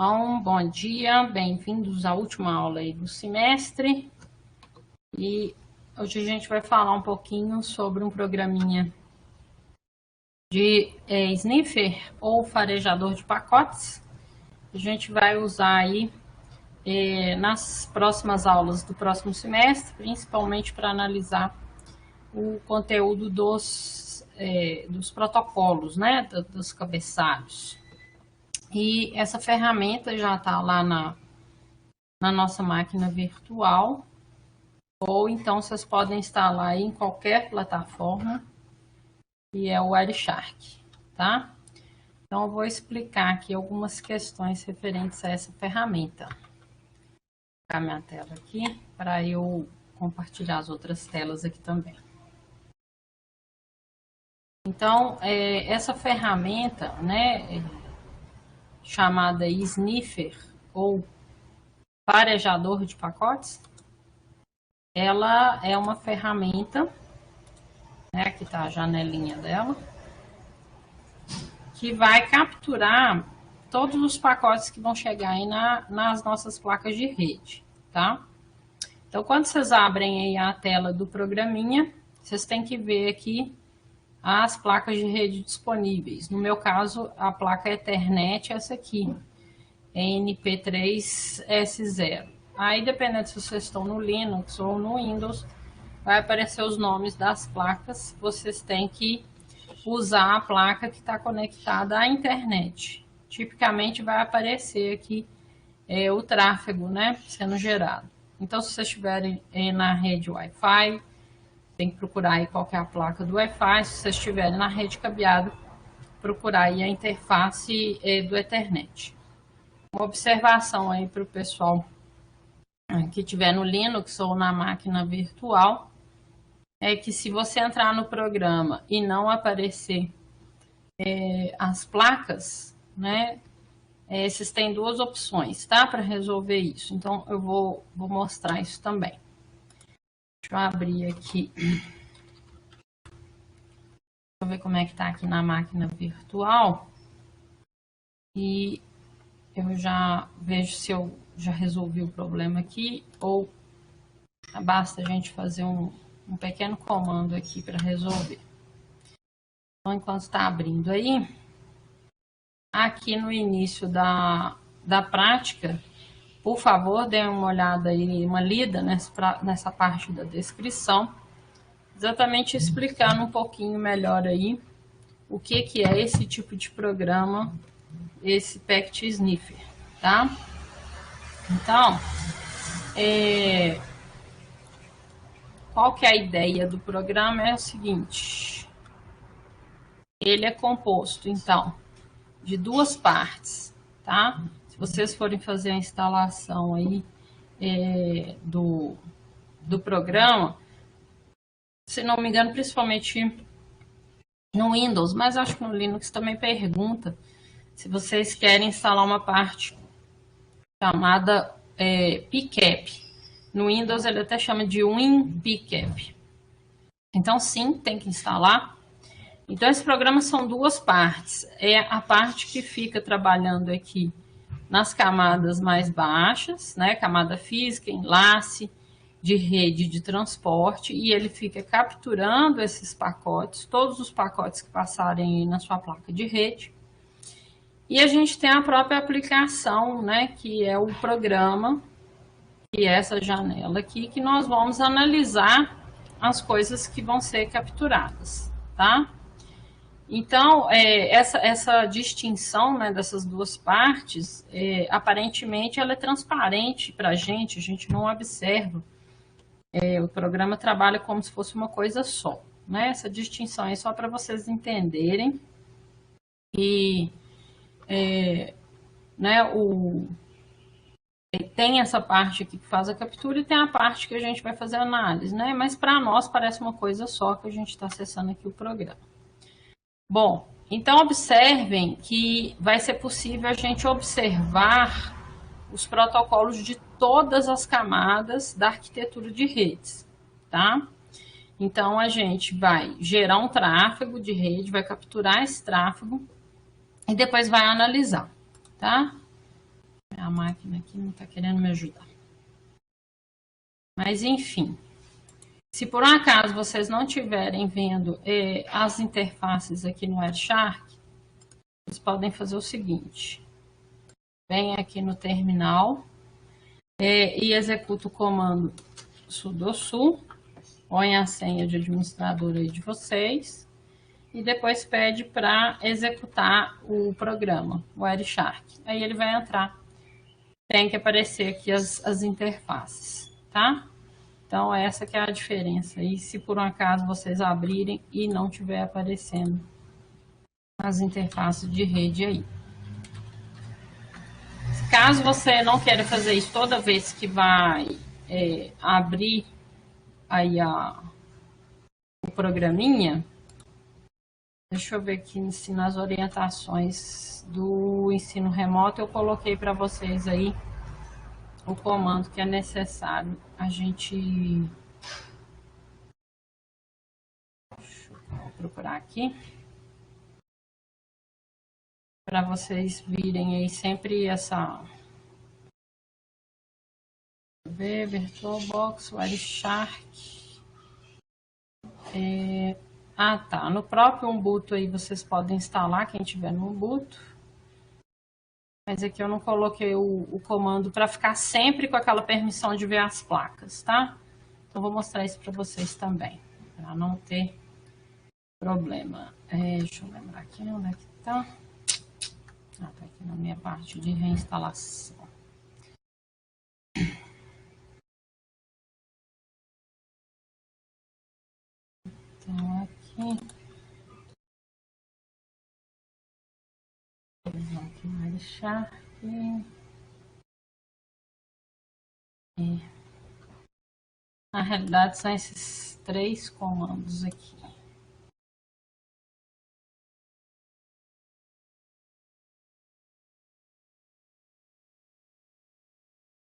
Então, bom dia, bem-vindos à última aula aí do semestre. E hoje a gente vai falar um pouquinho sobre um programinha de sniffer ou farejador de pacotes. A gente vai usar aí nas próximas aulas do próximo semestre, principalmente para analisar o conteúdo dos protocolos, né, dos cabeçalhos. E essa ferramenta já está lá na nossa máquina virtual, ou então vocês podem instalar aí em qualquer plataforma, que é o Wireshark, tá? Então eu vou explicar aqui algumas questões referentes a essa ferramenta. Vou colocar minha tela aqui para eu compartilhar as outras telas aqui também. Então, essa ferramenta, né, chamada sniffer ou farejador de pacotes, ela é uma ferramenta, né, aqui está a janelinha dela, que vai capturar todos os pacotes que vão chegar aí nas nossas placas de rede, tá? Então, quando vocês abrem aí a tela do programinha, vocês têm que ver aqui as placas de rede disponíveis. No meu caso, a placa Ethernet é essa aqui, NP3S0. Aí, dependendo se vocês estão no Linux ou no Windows, vai aparecer os nomes das placas. Vocês têm que usar a placa que está conectada à internet. Tipicamente vai aparecer aqui o tráfego, né, sendo gerado. Então, se vocês estiverem na rede Wi-Fi, tem que procurar aí qual que é a placa do Wi-Fi. Se vocês estiverem na rede cabeado, procurar aí a interface do Ethernet. Uma observação aí para o pessoal que estiver no Linux ou na máquina virtual, é que se você entrar no programa e não aparecer as placas, né, vocês têm duas opções, tá, para resolver isso. Então, eu vou mostrar isso também. Deixa eu abrir aqui. Deixa eu ver como é que tá aqui na máquina virtual. E eu já vejo se eu já resolvi o problema aqui, ou basta a gente fazer um pequeno comando aqui para resolver. Então, enquanto está abrindo aí, aqui no início da prática, por favor, dê uma olhada aí, uma lida nessa parte da descrição, exatamente explicando um pouquinho melhor aí o que é esse tipo de programa, esse Packet Sniffer, tá? Então, qual que é a ideia do programa? É o seguinte, ele é composto, então, de duas partes, tá? Se vocês forem fazer a instalação aí do programa, se não me engano, principalmente no Windows, mas acho que no Linux também pergunta se vocês querem instalar uma parte chamada PCAP. No Windows ele até chama de WinPCAP. Então sim, tem que instalar. Então esse programa são duas partes. É a parte que fica trabalhando aqui nas camadas mais baixas, né, camada física, enlace, de rede de transporte, e ele fica capturando esses pacotes, todos os pacotes que passarem na sua placa de rede. E a gente tem a própria aplicação, né, que é o programa, que é essa janela aqui, que nós vamos analisar as coisas que vão ser capturadas, tá? Então, essa distinção, né, dessas duas partes, aparentemente ela é transparente para a gente não observa. O programa trabalha como se fosse uma coisa só, né? Essa distinção é só para vocês entenderem. E né, tem essa parte aqui que faz a captura e tem a parte que a gente vai fazer a análise, né? Mas para nós parece uma coisa só que a gente está acessando aqui o programa. Bom, então observem que vai ser possível a gente observar os protocolos de todas as camadas da arquitetura de redes, tá? Então, a gente vai gerar um tráfego de rede, vai capturar esse tráfego e depois vai analisar, tá? A máquina aqui não está querendo me ajudar. Mas, enfim. Se por um acaso vocês não estiverem vendo as interfaces aqui no Wireshark, vocês podem fazer o seguinte. Vem aqui no terminal e executa o comando sudo su, põe a senha de administrador aí de vocês e depois pede para executar o programa, o Wireshark. Aí ele vai entrar. Tem que aparecer aqui as interfaces, tá? Então, essa que é a diferença. E se por um acaso vocês abrirem e não tiver aparecendo as interfaces de rede aí. Caso você não queira fazer isso toda vez que vai abrir aí o programinha, deixa eu ver aqui se nas orientações do ensino remoto eu coloquei para vocês aí o comando que é necessário a gente... Deixa eu procurar aqui. Para vocês virem aí sempre essa... VirtualBox, Wireshark. Ah, tá. No próprio Ubuntu aí vocês podem instalar, quem tiver no Ubuntu. Mas aqui eu não coloquei o comando para ficar sempre com aquela permissão de ver as placas, tá? Então, vou mostrar isso para vocês também, para não ter problema. Deixa eu lembrar aqui onde é que tá. Ah, tá aqui na minha parte de reinstalação. Então, aqui... Aqui no Wireshark. Na realidade, são esses 3 comandos aqui.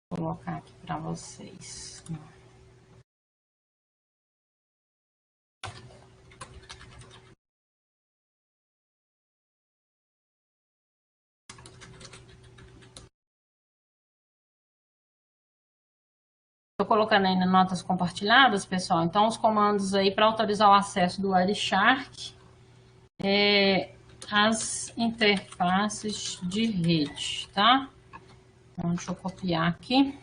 Vou colocar aqui para vocês. Estou colocando aí nas notas compartilhadas, pessoal. Então, os comandos aí para autorizar o acesso do Wireshark, as interfaces de rede, tá? Então, deixa eu copiar aqui.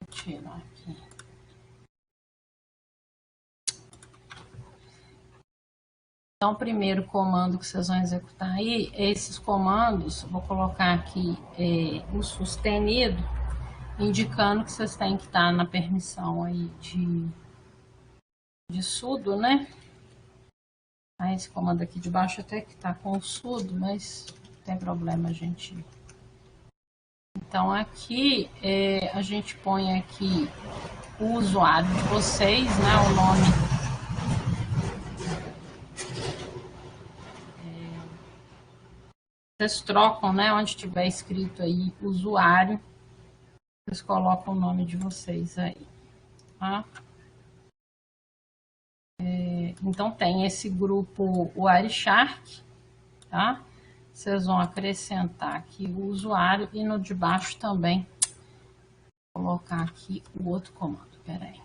Vou tirar aqui. Então, o primeiro comando que vocês vão executar aí, esses comandos, vou colocar aqui o sustenido, indicando que vocês têm que estar na permissão aí de sudo, né? Aí esse comando aqui de baixo até que tá com o sudo, mas não tem problema, gente. Então, aqui a gente põe aqui o usuário de vocês, né? O nome... Vocês trocam, né? Onde tiver escrito aí usuário, vocês colocam o nome de vocês aí, tá? Então, tem esse grupo Wireshark, tá? Vocês vão acrescentar aqui o usuário e no de baixo também colocar aqui o outro comando. Pera aí.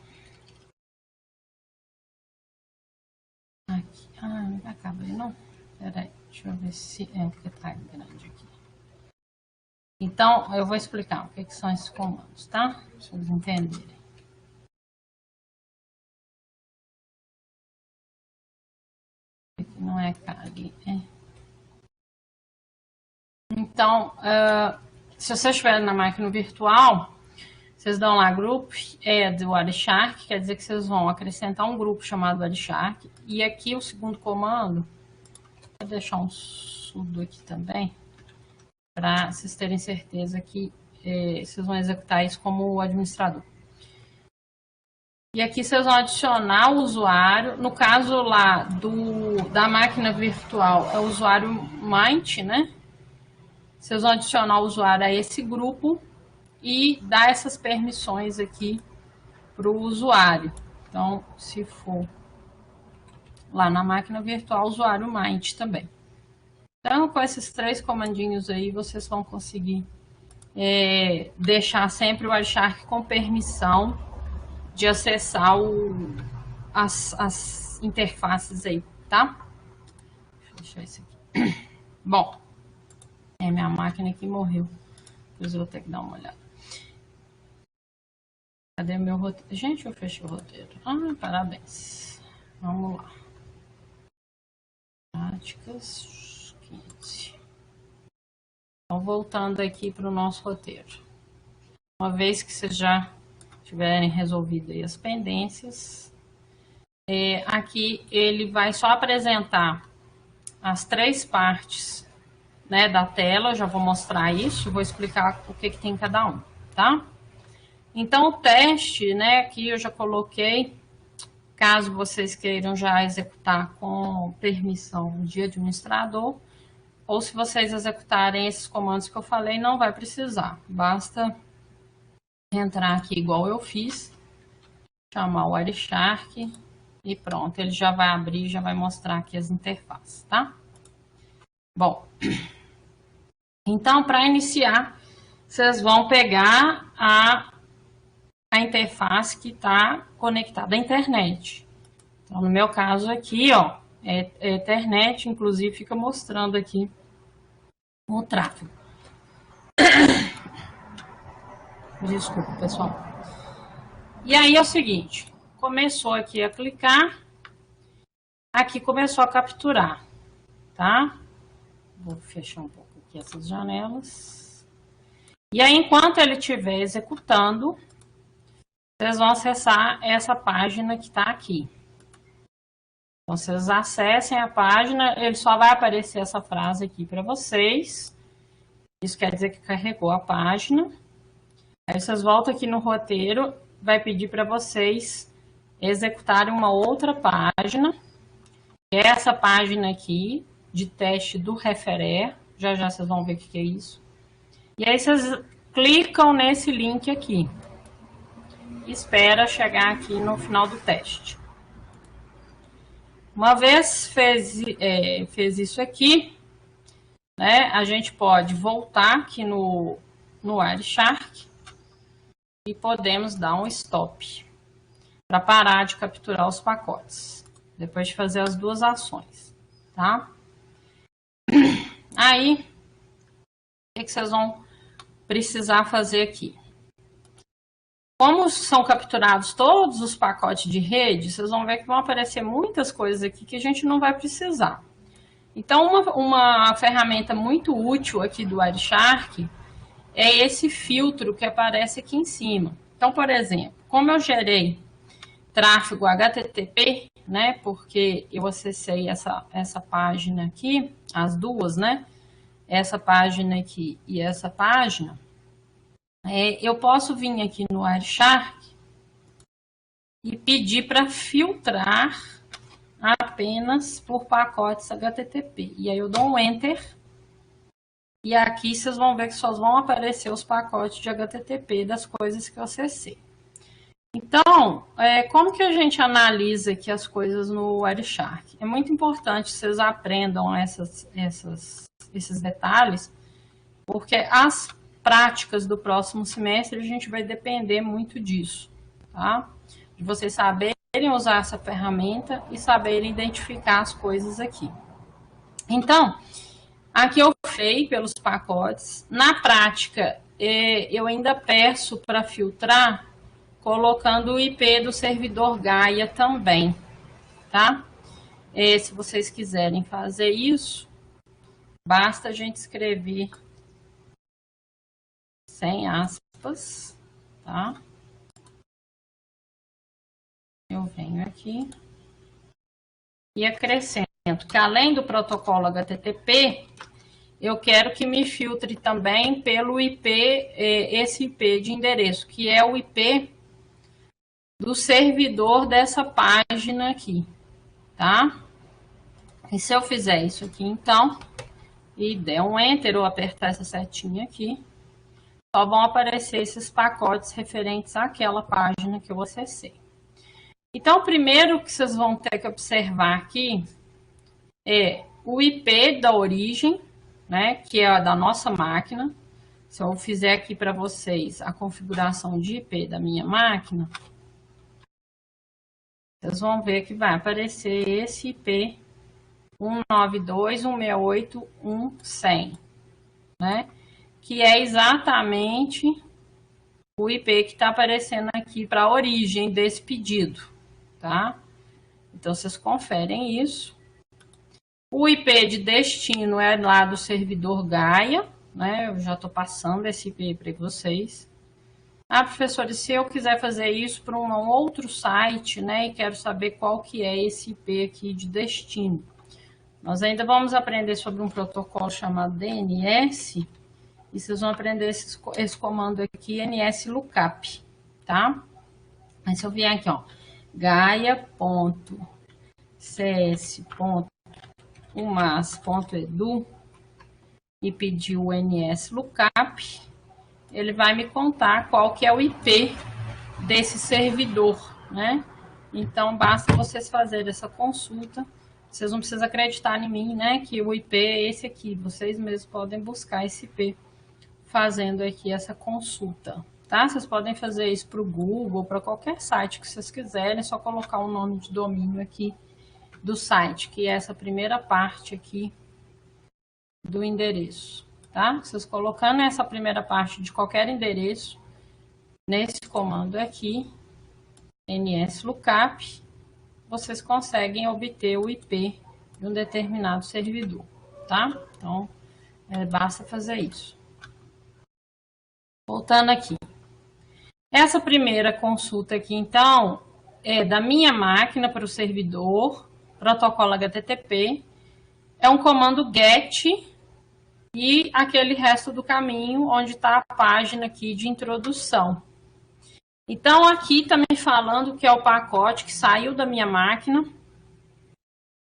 Aqui. Ah, não vai caber, não? Pera aí. Deixa eu ver se é porque tá grande aqui. Então, eu vou explicar o que são esses comandos, tá? Para vocês entenderem. Aqui não é cargue, Então, se vocês estiverem na máquina virtual, vocês dão lá Group Add Wireshark, quer dizer que vocês vão acrescentar um grupo chamado Wireshark. E aqui o segundo comando, vou deixar um sudo aqui também, para vocês terem certeza que vocês vão executar isso como administrador. E aqui vocês vão adicionar o usuário, no caso lá da máquina virtual, é o usuário Mint, né? Vocês vão adicionar o usuário a esse grupo e dar essas permissões aqui para o usuário. Então, se for lá na máquina virtual, usuário Mint também. Então, com esses 3 comandinhos aí, vocês vão conseguir deixar sempre o Wireshark com permissão de acessar as interfaces aí, tá? Deixa eu fechar isso aqui. Bom, minha máquina aqui morreu. Depois eu vou ter que dar uma olhada. Cadê meu roteiro? Gente, eu fechei o roteiro. Parabéns. Vamos lá. Práticas 15. Então, voltando aqui para o nosso roteiro. Uma vez que vocês já tiverem resolvido aí as pendências, aqui ele vai só apresentar as 3 partes, né, da tela. Eu já vou mostrar isso, vou explicar o que tem em cada um, tá? Então, o teste, né, aqui eu já coloquei, caso vocês queiram já executar com permissão de administrador, ou se vocês executarem esses comandos que eu falei, não vai precisar. Basta entrar aqui igual eu fiz, chamar o Wireshark e pronto, ele já vai abrir, já vai mostrar aqui as interfaces, tá? Bom, então para iniciar, vocês vão pegar a interface que está conectada à internet. Então, no meu caso aqui, ó, é Ethernet, inclusive fica mostrando aqui o tráfego. Desculpa, pessoal. E aí é o seguinte, começou aqui a clicar, aqui começou a capturar, tá? Vou fechar um pouco aqui essas janelas. E aí, enquanto ele estiver executando, vocês vão acessar essa página que está aqui. Então, vocês acessem a página, ele só vai aparecer essa frase aqui para vocês. Isso quer dizer que carregou a página. Aí vocês voltam aqui no roteiro, vai pedir para vocês executarem uma outra página. Que é essa página aqui, de teste do Referé. Já já vocês vão ver o que é isso. E aí vocês clicam nesse link aqui. Espera chegar aqui no final do teste. Uma vez fez isso aqui, né, a gente pode voltar aqui no Wireshark e podemos dar um stop para parar de capturar os pacotes, depois de fazer as 2 ações, tá? Aí, o que vocês vão precisar fazer aqui? Como são capturados todos os pacotes de rede, vocês vão ver que vão aparecer muitas coisas aqui que a gente não vai precisar. Então, uma ferramenta muito útil aqui do Wireshark é esse filtro que aparece aqui em cima. Então, por exemplo, como eu gerei tráfego HTTP, né, porque eu acessei essa página aqui, as duas, né, essa página aqui e essa página, eu posso vir aqui no Wireshark e pedir para filtrar apenas por pacotes HTTP. E aí eu dou um Enter. E aqui vocês vão ver que só vão aparecer os pacotes de HTTP das coisas que eu acessei. Então, como que a gente analisa aqui as coisas no Wireshark? É muito importante que vocês aprendam esses detalhes, porque as práticas do próximo semestre, a gente vai depender muito disso, tá? De vocês saberem usar essa ferramenta e saberem identificar as coisas aqui. Então, aqui eu fei pelos pacotes. Na prática, eu ainda peço para filtrar colocando o IP do servidor Gaia também, tá? Se vocês quiserem fazer isso, basta a gente escrever sem aspas, tá? Eu venho aqui e acrescento que além do protocolo HTTP, eu quero que me filtre também pelo IP, esse IP de endereço, que é o IP do servidor dessa página aqui, tá? E se eu fizer isso aqui, então, e der um Enter ou apertar essa setinha aqui, só vão aparecer esses pacotes referentes àquela página que eu acessei. Então, o primeiro que vocês vão ter que observar aqui é o IP da origem, né, que é a da nossa máquina. Se eu fizer aqui para vocês a configuração de IP da minha máquina, vocês vão ver que vai aparecer esse IP 192.168.1.100, né? Que é exatamente o IP que está aparecendo aqui para a origem desse pedido, tá? Então, vocês conferem isso. O IP de destino é lá do servidor Gaia, né? Eu já estou passando esse IP para vocês. Ah, professora, se eu quiser fazer isso para um outro site, né, e quero saber qual que é esse IP aqui de destino. Nós ainda vamos aprender sobre um protocolo chamado DNS, e vocês vão aprender esse comando aqui, NSLookup, tá? Mas se eu vier aqui, ó, gaia.cs.umas.edu e pedir o NSLookup, ele vai me contar qual que é o IP desse servidor, né? Então, basta vocês fazerem essa consulta. Vocês não precisam acreditar em mim, né? Que o IP é esse aqui. Vocês mesmos podem buscar esse IP fazendo aqui essa consulta, tá? Vocês podem fazer isso para o Google, para qualquer site que vocês quiserem. É só colocar o nome de domínio aqui do site, que é essa primeira parte aqui do endereço. Tá? Vocês colocando essa primeira parte de qualquer endereço, nesse comando aqui, NSLookup, vocês conseguem obter o IP de um determinado servidor, tá? Então, basta fazer isso. Voltando aqui. Essa primeira consulta aqui, então, é da minha máquina para o servidor, protocolo HTTP, é um comando GET, e aquele resto do caminho onde está a página aqui de introdução. Então, aqui está me falando que é o pacote que saiu da minha máquina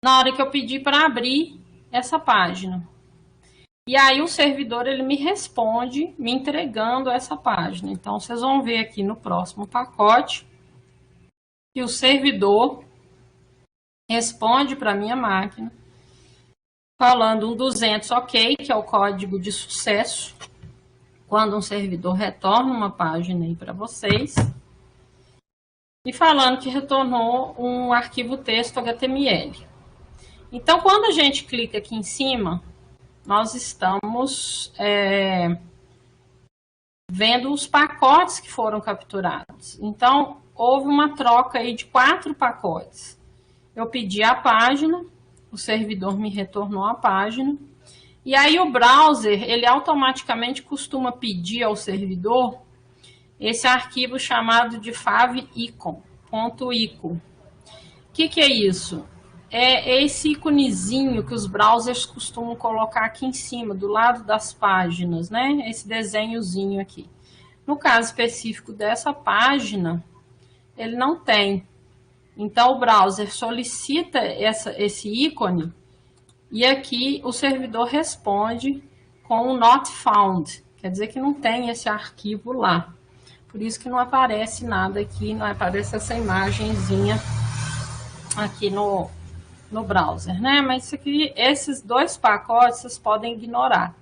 na hora que eu pedi para abrir essa página. E aí o servidor ele me responde me entregando essa página. Então, vocês vão ver aqui no próximo pacote que o servidor responde para a minha máquina falando um 200 OK, que é o código de sucesso, quando um servidor retorna uma página aí para vocês, e falando que retornou um arquivo texto HTML. Então, quando a gente clica aqui em cima, nós estamos vendo os pacotes que foram capturados. Então, houve uma troca aí de 4 pacotes. Eu pedi a página, o servidor me retornou a página, e aí o browser, ele automaticamente costuma pedir ao servidor esse arquivo chamado de favicon.ico. O que é isso? É esse íconezinho que os browsers costumam colocar aqui em cima, do lado das páginas, né? Esse desenhozinho aqui. No caso específico dessa página, ele não tem. Então, o browser solicita esse ícone e aqui o servidor responde com o not found. Quer dizer que não tem esse arquivo lá. Por isso que não aparece nada aqui, não aparece essa imagenzinha aqui no browser, né? Mas isso aqui, esses 2 pacotes vocês podem ignorar.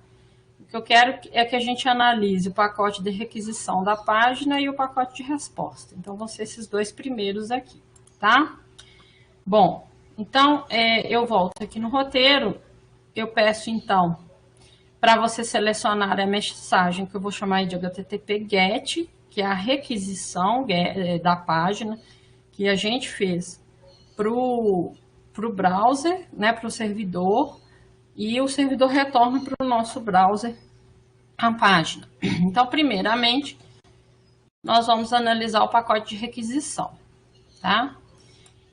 O que eu quero é que a gente analise o pacote de requisição da página e o pacote de resposta. Então, vão ser esses 2 primeiros aqui. Tá? Bom, então eu volto aqui no roteiro, eu peço então para você selecionar a mensagem que eu vou chamar de HTTP GET, que é a requisição da página que a gente fez para o browser, né, para o servidor, e o servidor retorna para o nosso browser a página. Então, primeiramente, nós vamos analisar o pacote de requisição, tá?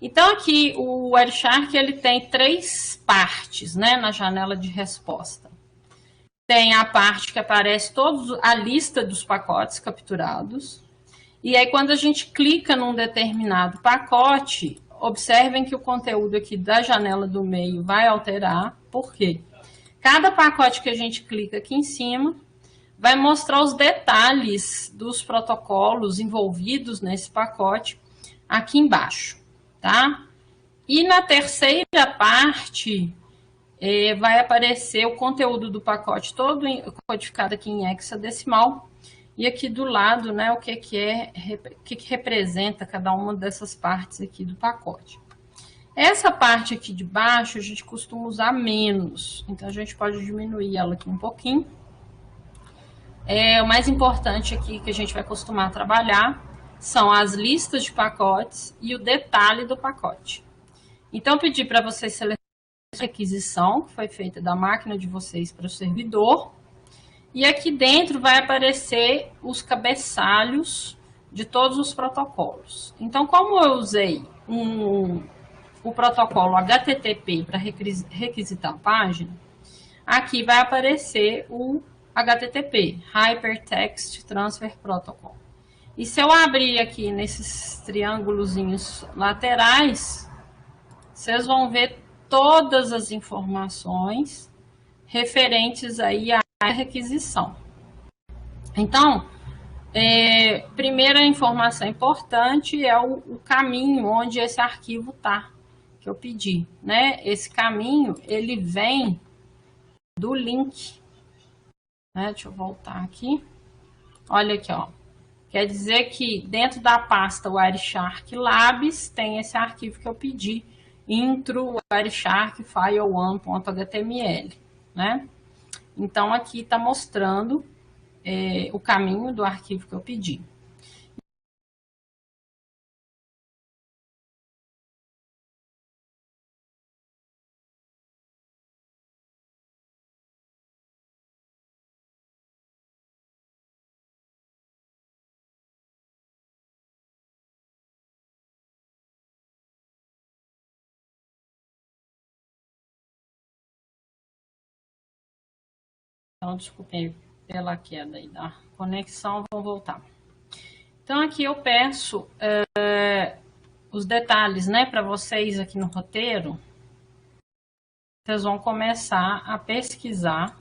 Então, aqui o Wireshark ele tem 3 partes, né, na janela de resposta. Tem a parte que aparece a lista dos pacotes capturados. E aí, quando a gente clica num determinado pacote, observem que o conteúdo aqui da janela do meio vai alterar. Por quê? Cada pacote que a gente clica aqui em cima vai mostrar os detalhes dos protocolos envolvidos nesse pacote aqui embaixo. Tá? E na terceira parte, vai aparecer o conteúdo do pacote todo codificado aqui em hexadecimal. E aqui do lado, né, o que representa cada uma dessas partes aqui do pacote. Essa parte aqui de baixo, a gente costuma usar menos. Então, a gente pode diminuir ela aqui um pouquinho. O mais importante aqui que a gente vai costumar trabalhar são as listas de pacotes e o detalhe do pacote. Então, eu pedi para vocês selecionarem a requisição que foi feita da máquina de vocês para o servidor. E aqui dentro vai aparecer os cabeçalhos de todos os protocolos. Então, como eu usei o protocolo HTTP para requisitar a página, aqui vai aparecer o HTTP, Hypertext Transfer Protocol. E se eu abrir aqui nesses triângulozinhos laterais, vocês vão ver todas as informações referentes aí à requisição. Então, primeira informação importante é o caminho onde esse arquivo está, que eu pedi, né? Esse caminho, ele vem do link, né? Deixa eu voltar aqui. Olha aqui, ó. Quer dizer que dentro da pasta Wireshark Labs tem esse arquivo que eu pedi, intro Wireshark file1.html, né? Então, aqui está mostrando o caminho do arquivo que eu pedi. Então, desculpem pela queda aí da conexão, vou voltar. Então, aqui eu peço os detalhes, né, para vocês aqui no roteiro. Vocês vão começar a pesquisar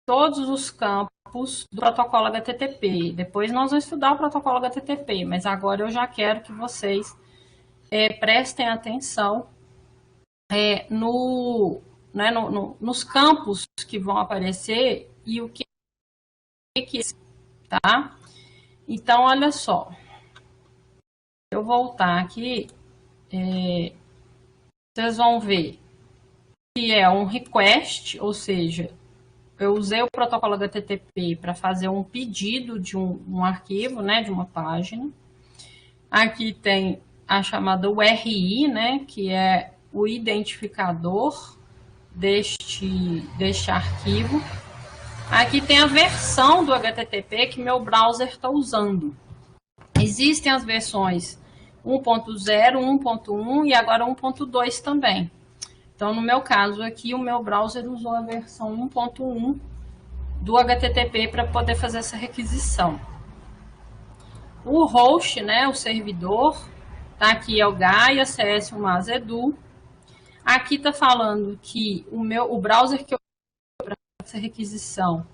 todos os campos do protocolo HTTP. Depois nós vamos estudar o protocolo HTTP, mas agora eu já quero que vocês prestem atenção nos campos que vão aparecer e o que tá? Então, olha só. Eu voltar aqui, vocês vão ver que é um request, ou seja, eu usei o protocolo HTTP para fazer um pedido de um arquivo, né, de uma página. Aqui tem a chamada URI, né, que é o identificador deste arquivo. Aqui tem a versão do HTTP que meu browser está usando. Existem as versões 1.0, 1.1 e agora 1.2 também. Então, no meu caso aqui, o meu browser usou a versão 1.1 do HTTP para poder fazer essa requisição. O host, né, o servidor, tá aqui é o Gaia CS1 Edu. Aqui está falando que o browser que eu uso para essa requisição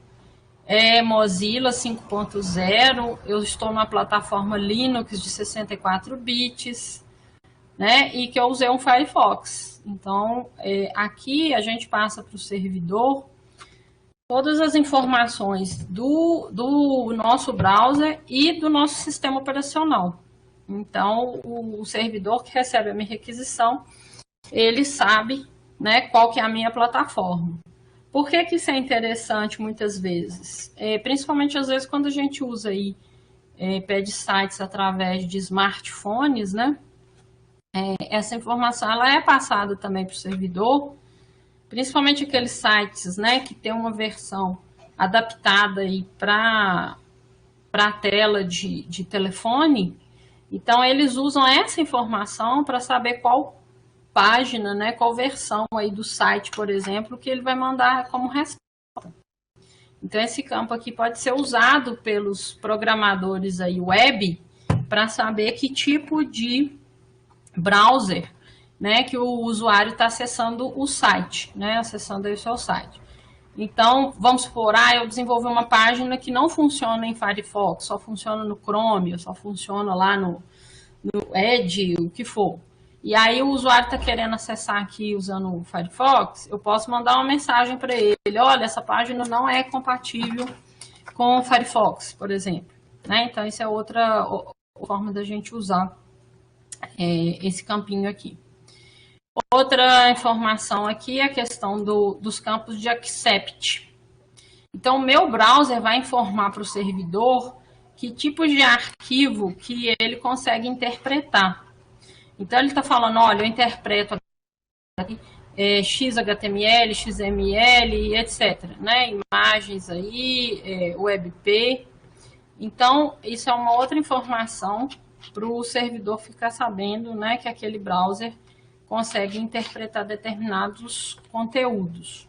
é Mozilla 5.0. Eu estou numa plataforma Linux de 64 bits, né? E que eu usei um Firefox. Então, aqui a gente passa para o servidor todas as informações do nosso browser e do nosso sistema operacional. Então, o servidor que recebe a minha requisição, ele sabe, né, qual que é a minha plataforma. Por que que isso é interessante muitas vezes? Principalmente às vezes quando a gente usa aí, pede sites através de smartphones, né? Essa informação ela é passada também para o servidor, principalmente aqueles sites, né, que tem uma versão adaptada para a tela de telefone. Então, eles usam essa informação para saber qual página, né, qual versão aí do site, por exemplo, que ele vai mandar como resposta. Então, esse campo aqui pode ser usado pelos programadores aí web para saber que tipo de browser, né, que o usuário está acessando o site, né, acessando aí o seu site. Então, vamos supor, eu desenvolvi uma página que não funciona em Firefox, só funciona no Chrome, só funciona lá no Edge, o que for. e aí o usuário está querendo acessar aqui usando o Firefox, eu posso mandar uma mensagem para ele, olha, essa página não é compatível com o Firefox, por exemplo. Né? Então, isso é outra forma da gente usar esse campinho aqui. Outra informação aqui é a questão dos campos de accept. Então, o meu browser vai informar para o servidor que tipo de arquivo que ele consegue interpretar. Então, ele está falando, olha, eu interpreto XHTML, XML, etc. Né? Imagens aí, WebP. Então, isso é uma outra informação para o servidor ficar sabendo, né, que aquele browser consegue interpretar determinados conteúdos.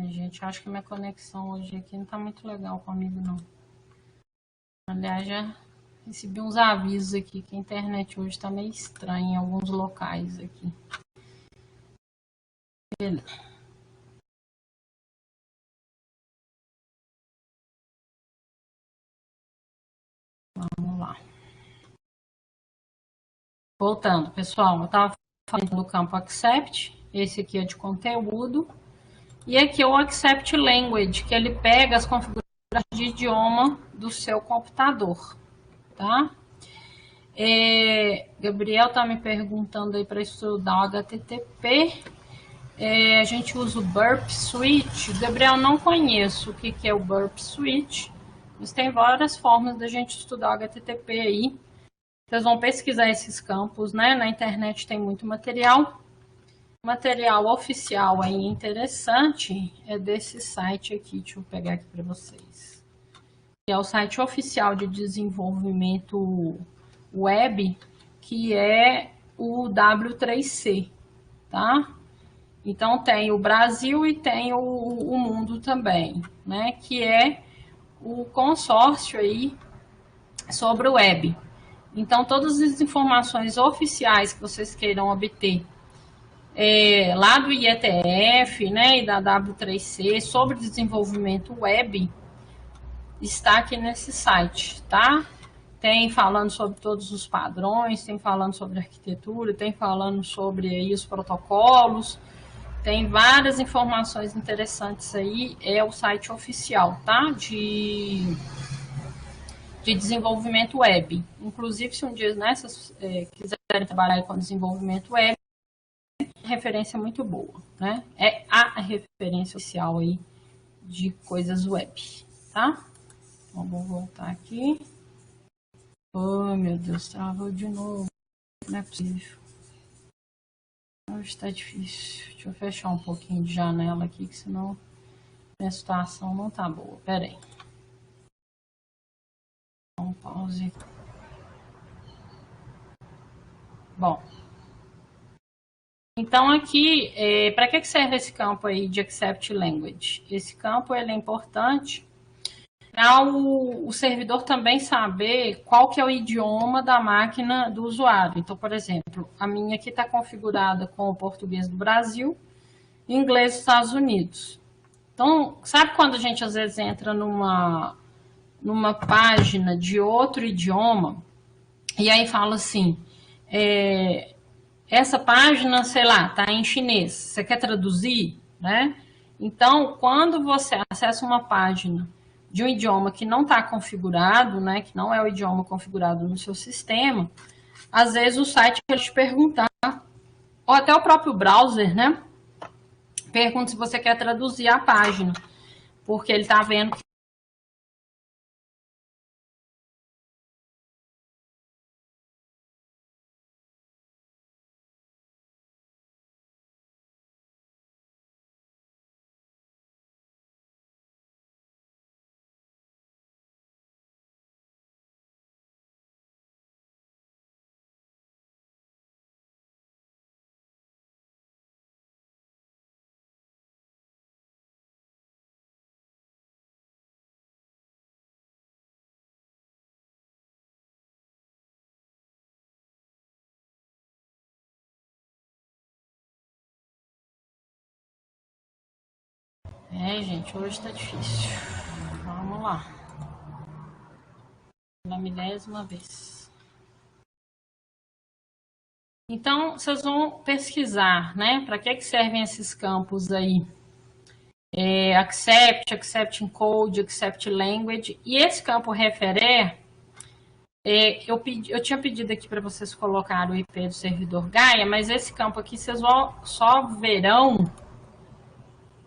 Gente, acho que minha conexão hoje aqui não está muito legal comigo, não. Aliás, já recebi uns avisos aqui que a internet hoje está meio estranha em alguns locais aqui. Beleza. Vamos lá. Voltando, pessoal, eu estava falando do campo accept, esse aqui é de conteúdo, e aqui é o accept language, que ele pega as configurações de idioma do seu computador, tá? Gabriel está me perguntando aí para estudar o HTTP. A gente usa o Burp Suite. Gabriel, não conheço o que é o Burp Suite, mas tem várias formas da gente estudar o HTTP aí. Vocês vão pesquisar esses campos, né? Na internet tem muito material. Material oficial aí interessante é desse site aqui. Deixa eu pegar aqui para vocês. É o site oficial de desenvolvimento web, que é o W3C, tá? Então tem o Brasil e tem o mundo também, né? Que é o consórcio aí sobre o web. Então todas as informações oficiais que vocês queiram obter lá do IETF, né, e da W3C sobre desenvolvimento web está aqui nesse site, tá? Tem falando sobre todos os padrões, tem falando sobre arquitetura, tem falando sobre aí os protocolos, tem várias informações interessantes aí, é o site oficial, tá? De desenvolvimento web. Inclusive, se um dia nessas quiserem trabalhar com desenvolvimento web, é referência muito boa, né? É a referência oficial aí de coisas web, tá? Então, vou voltar aqui. Oh, meu Deus, travou de novo. Não é possível. Hoje tá difícil. Deixa eu fechar um pouquinho de janela aqui, que senão a situação não tá boa. Pera aí. Vamos pause. Bom. Então aqui, para que serve esse campo aí de Accept Language? Esse campo ele é importante para o servidor também saber qual que é o idioma da máquina do usuário. Então, por exemplo, a minha aqui está configurada com o português do Brasil e inglês dos Estados Unidos. Então, sabe quando a gente às vezes entra numa página de outro idioma e aí fala assim, essa página, sei lá, está em chinês, você quer traduzir, né? Então, quando você acessa uma página de um idioma que não está configurado, né, que não é o idioma configurado no seu sistema, às vezes o site vai te perguntar, ou até o próprio browser, né, pergunta se você quer traduzir a página, porque ele está vendo que gente, hoje tá difícil. Vamos lá. Na 10ª vez. Então, vocês vão pesquisar, né? Para que servem esses campos aí? Accept, Accept Encode, Accept Language. E esse campo referer, eu tinha pedido aqui para vocês colocarem o IP do servidor Gaia, mas esse campo aqui vocês só verão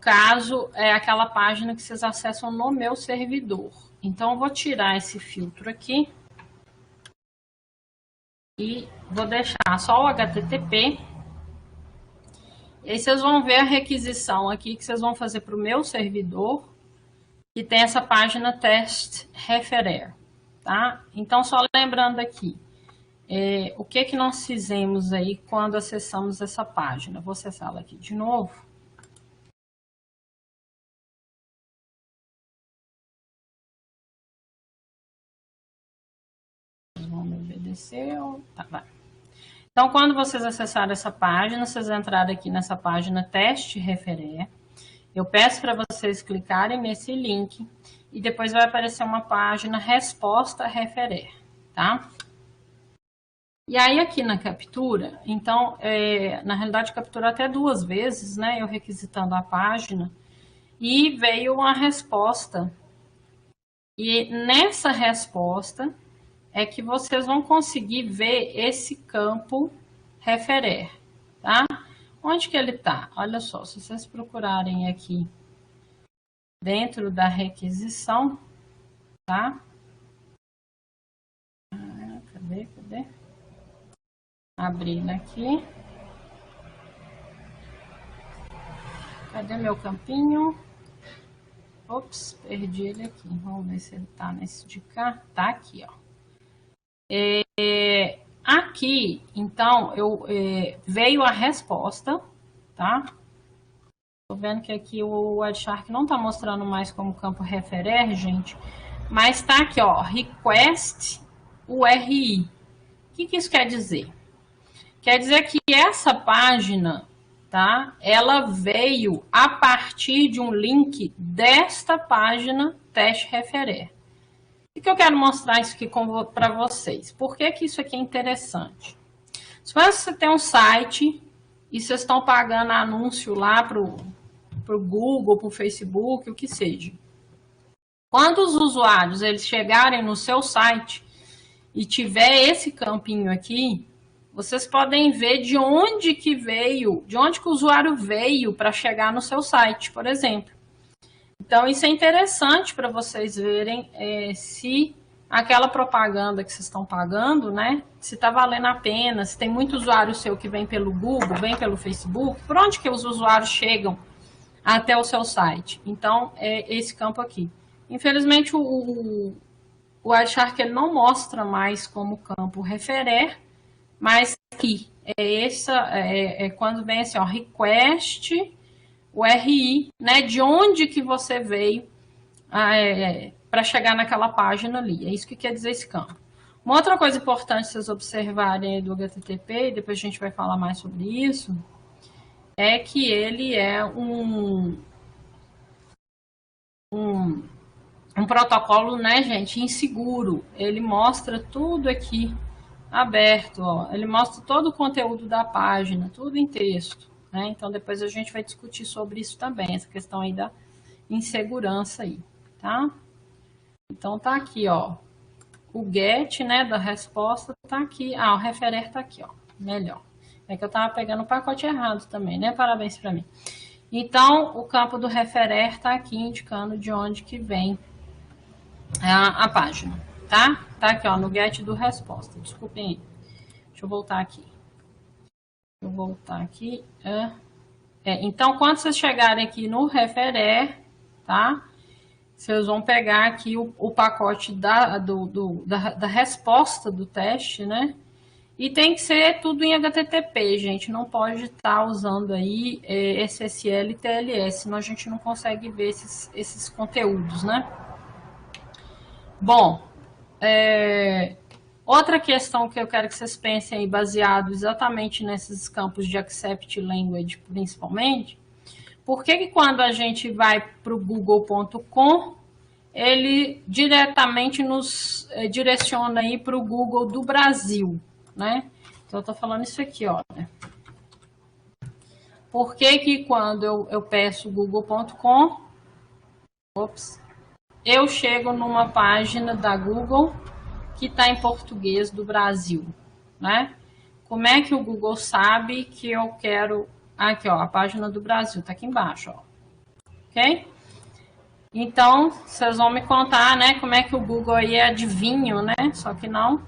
caso é aquela página que vocês acessam no meu servidor. Então, eu vou tirar esse filtro aqui e vou deixar só o HTTP. E aí vocês vão ver a requisição aqui que vocês vão fazer para o meu servidor, que tem essa página test referer, tá? Então, só lembrando aqui, o que nós fizemos aí quando acessamos essa página. Vou acessá-la aqui de novo. Vão me obedecer? Tá, vai. Então, quando vocês acessarem essa página, vocês entrarem aqui nessa página teste referer, eu peço para vocês clicarem nesse link e depois vai aparecer uma página resposta referer, tá? E aí aqui na captura, então, na realidade capturou até 2 vezes, né? Eu requisitando a página e veio uma resposta. E nessa resposta é que vocês vão conseguir ver esse campo referer, tá? Onde que ele tá? Olha só, se vocês procurarem aqui dentro da requisição, tá? Cadê? Abrindo aqui. Cadê meu campinho? Ops, perdi ele aqui. Vamos ver se ele tá nesse de cá. Tá aqui, ó. Aqui, então, veio a resposta, tá? Tô vendo que aqui o Wireshark não tá mostrando mais como campo referer, gente, mas tá aqui, ó, request URI. O que isso quer dizer? Quer dizer que essa página, tá? Ela veio a partir de um link desta página teste referer. O que eu quero mostrar isso aqui para vocês? Por que isso aqui é interessante? Se você tem um site e vocês estão pagando anúncio lá para o Google, para o Facebook, o que seja. Quando os usuários eles chegarem no seu site e tiver esse campinho aqui, vocês podem ver de onde que veio, de onde que o usuário veio para chegar no seu site, por exemplo. Então, isso é interessante para vocês verem se aquela propaganda que vocês estão pagando, né? Se está valendo a pena, se tem muito usuário seu que vem pelo Google, vem pelo Facebook, por onde que os usuários chegam até o seu site. Então, é esse campo aqui. Infelizmente, o Wireshark ele não mostra mais como campo referer, mas aqui, quando vem assim, ó, request URI, né, de onde que você veio para chegar naquela página ali. É isso que quer dizer esse campo. Uma outra coisa importante vocês observarem do HTTP, e depois a gente vai falar mais sobre isso, é que ele é um protocolo, né, gente, inseguro. Ele mostra tudo aqui aberto, ó. Ele mostra todo o conteúdo da página, tudo em texto. Né? Então, depois a gente vai discutir sobre isso também, essa questão aí da insegurança aí, tá? Então, tá aqui, ó, o get, né, da resposta tá aqui. O referer tá aqui, ó, melhor. É que eu tava pegando o pacote errado também, né? Parabéns para mim. Então, o campo do referer tá aqui indicando de onde que vem a página, tá? Tá aqui, ó, no get do resposta. Desculpem aí. Deixa eu voltar aqui. Então, quando vocês chegarem aqui no referer, tá? Vocês vão pegar aqui o pacote da resposta do teste, né? E tem que ser tudo em HTTP, gente. Não pode estar usando aí SSL e TLS, senão a gente não consegue ver esses conteúdos, né? Bom, outra questão que eu quero que vocês pensem aí, baseado exatamente nesses campos de Accept Language, principalmente, Por que quando a gente vai para o google.com, ele diretamente nos direciona aí para o Google do Brasil, né? Então, eu estou falando isso aqui, olha. Por que quando eu peço google.com, eu chego numa página da Google que está em português do Brasil, né? Como é que o Google sabe que eu quero... Aqui, ó, a página do Brasil, está aqui embaixo, ó. Ok? Então, vocês vão me contar, né, como é que o Google aí é adivinho, né? Só que não.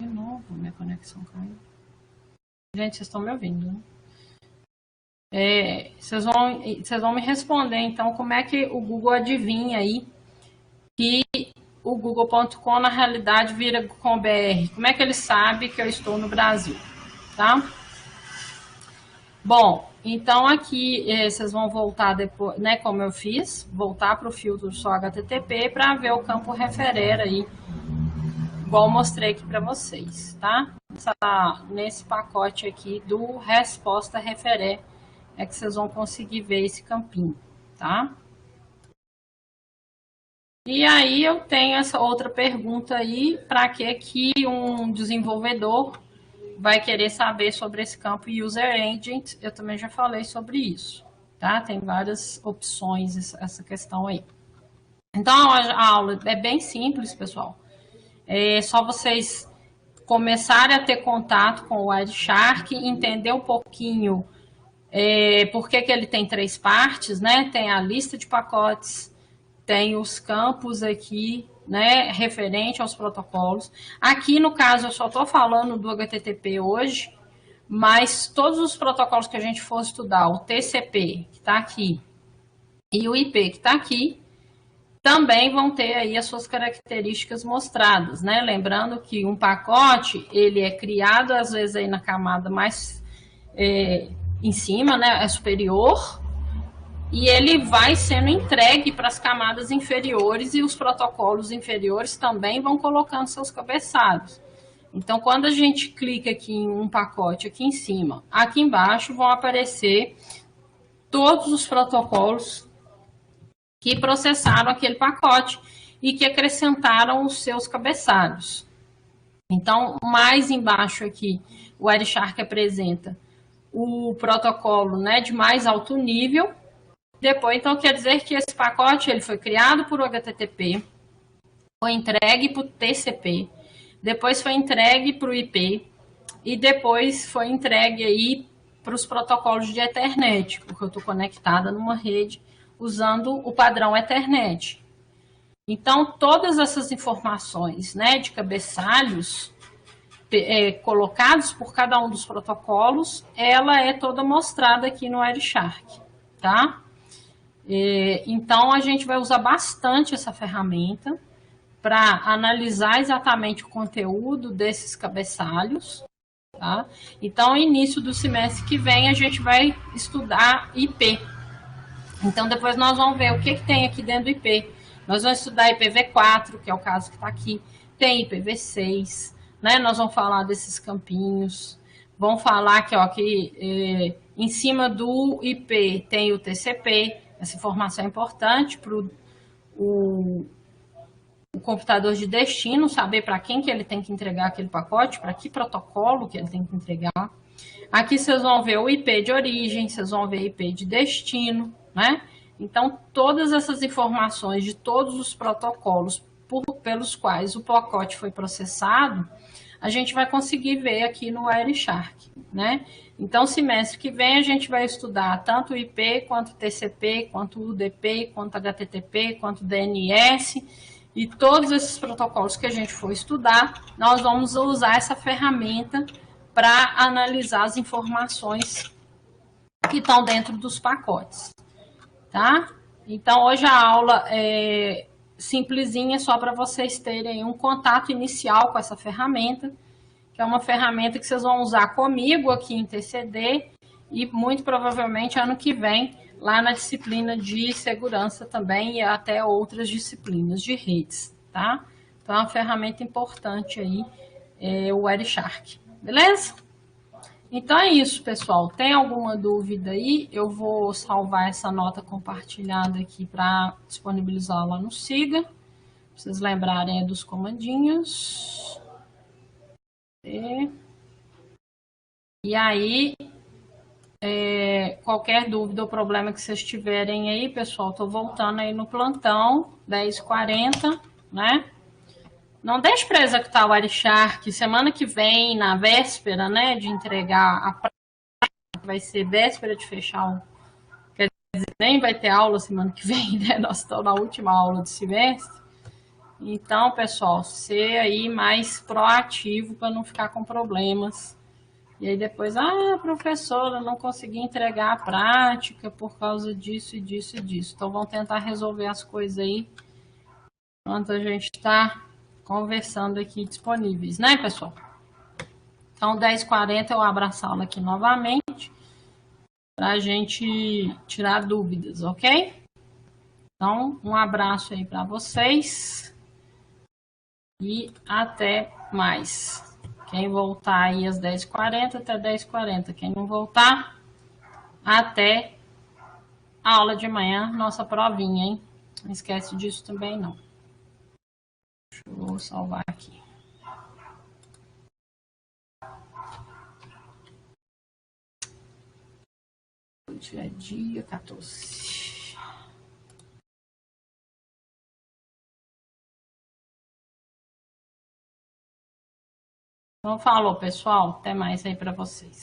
De novo, minha conexão caiu. Gente, vocês estão me ouvindo, né? Vocês vão me responder, então, como é que o Google adivinha aí que o google.com, na realidade, vira com BR? Como é que ele sabe que eu estou no Brasil, tá? Bom, então aqui vocês vão voltar depois, né, como eu fiz, voltar para o filtro só HTTP para ver o campo referer aí, igual eu mostrei aqui para vocês, tá? Nesse pacote aqui do resposta referer é que vocês vão conseguir ver esse campinho, tá? E aí eu tenho essa outra pergunta aí, para que um desenvolvedor vai querer saber sobre esse campo User Agent? Eu também já falei sobre isso, tá? Tem várias opções essa questão aí. Então, a aula é bem simples, pessoal. É só vocês começarem a ter contato com o Wireshark, entender um pouquinho por que ele tem 3 partes, né? Tem a lista de pacotes, tem os campos aqui, né, referente aos protocolos. Aqui, no caso, eu só estou falando do HTTP hoje, mas todos os protocolos que a gente for estudar, o TCP, que está aqui, e o IP, que está aqui, também vão ter aí as suas características mostradas, né? Lembrando que um pacote, ele é criado, às vezes, aí na camada mais em cima, né, é superior, e ele vai sendo entregue para as camadas inferiores e os protocolos inferiores também vão colocando seus cabeçalhos. Então, quando a gente clica aqui em um pacote aqui em cima, aqui embaixo vão aparecer todos os protocolos que processaram aquele pacote e que acrescentaram os seus cabeçalhos. Então, mais embaixo aqui, o Wireshark apresenta o protocolo, né, de mais alto nível. Depois, então, quer dizer que esse pacote ele foi criado por HTTP, foi entregue para o TCP, depois foi entregue para o IP e depois foi entregue aí para os protocolos de Ethernet, porque eu estou conectada numa rede usando o padrão Ethernet. Então, todas essas informações, né, de cabeçalhos colocados por cada um dos protocolos, ela é toda mostrada aqui no Wireshark, tá? Então, a gente vai usar bastante essa ferramenta para analisar exatamente o conteúdo desses cabeçalhos, tá? Então, no início do semestre que vem, a gente vai estudar IP. Então, depois nós vamos ver o que tem aqui dentro do IP. Nós vamos estudar IPv4, que é o caso que está aqui, tem IPv6, né? Nós vamos falar desses campinhos, vamos falar que em cima do IP tem o TCP, essa informação é importante para o computador de destino saber para quem que ele tem que entregar aquele pacote, para que protocolo que ele tem que entregar. Aqui vocês vão ver o IP de origem, vocês vão ver o IP de destino, né? Então, todas essas informações de todos os protocolos pelos quais o pacote foi processado, a gente vai conseguir ver aqui no Wireshark, né? Então, semestre que vem, a gente vai estudar tanto o IP, quanto o TCP, quanto o UDP, quanto HTTP, quanto o DNS, e todos esses protocolos que a gente for estudar, nós vamos usar essa ferramenta para analisar as informações que estão dentro dos pacotes, tá? Então, hoje a aula é simplesinha, só para vocês terem um contato inicial com essa ferramenta, que é uma ferramenta que vocês vão usar comigo aqui em TCD e muito provavelmente ano que vem lá na disciplina de segurança também e até outras disciplinas de redes, tá? Então, é uma ferramenta importante aí, o Wireshark, beleza? Então é isso, pessoal. Tem alguma dúvida aí? Eu vou salvar essa nota compartilhada aqui para disponibilizar lá no Siga. Pra vocês lembrarem dos comandinhos. E aí, qualquer dúvida ou problema que vocês tiverem aí, pessoal, tô voltando aí no plantão, 10h40, né? Não deixe para executar o Arixar, que semana que vem, na véspera, né, de entregar a prata, vai ser véspera de fechar o... Quer dizer, nem vai ter aula semana que vem, né? Nós estamos na última aula do semestre. Então, pessoal, ser aí mais proativo para não ficar com problemas. E aí depois, professora, não consegui entregar a prática por causa disso e disso e disso. Então, vamos tentar resolver as coisas aí enquanto a gente está conversando aqui disponíveis, né, pessoal? Então, 10h40 eu abro a sala aqui novamente para a gente tirar dúvidas, ok? Então, um abraço aí para vocês e até mais. Quem voltar aí às 10h40, até 10h40. Quem não voltar, até a aula de manhã, nossa provinha, hein? Não esquece disso também, não. Deixa eu salvar aqui. Hoje é dia 14. Então, falou, pessoal. Até mais aí para vocês.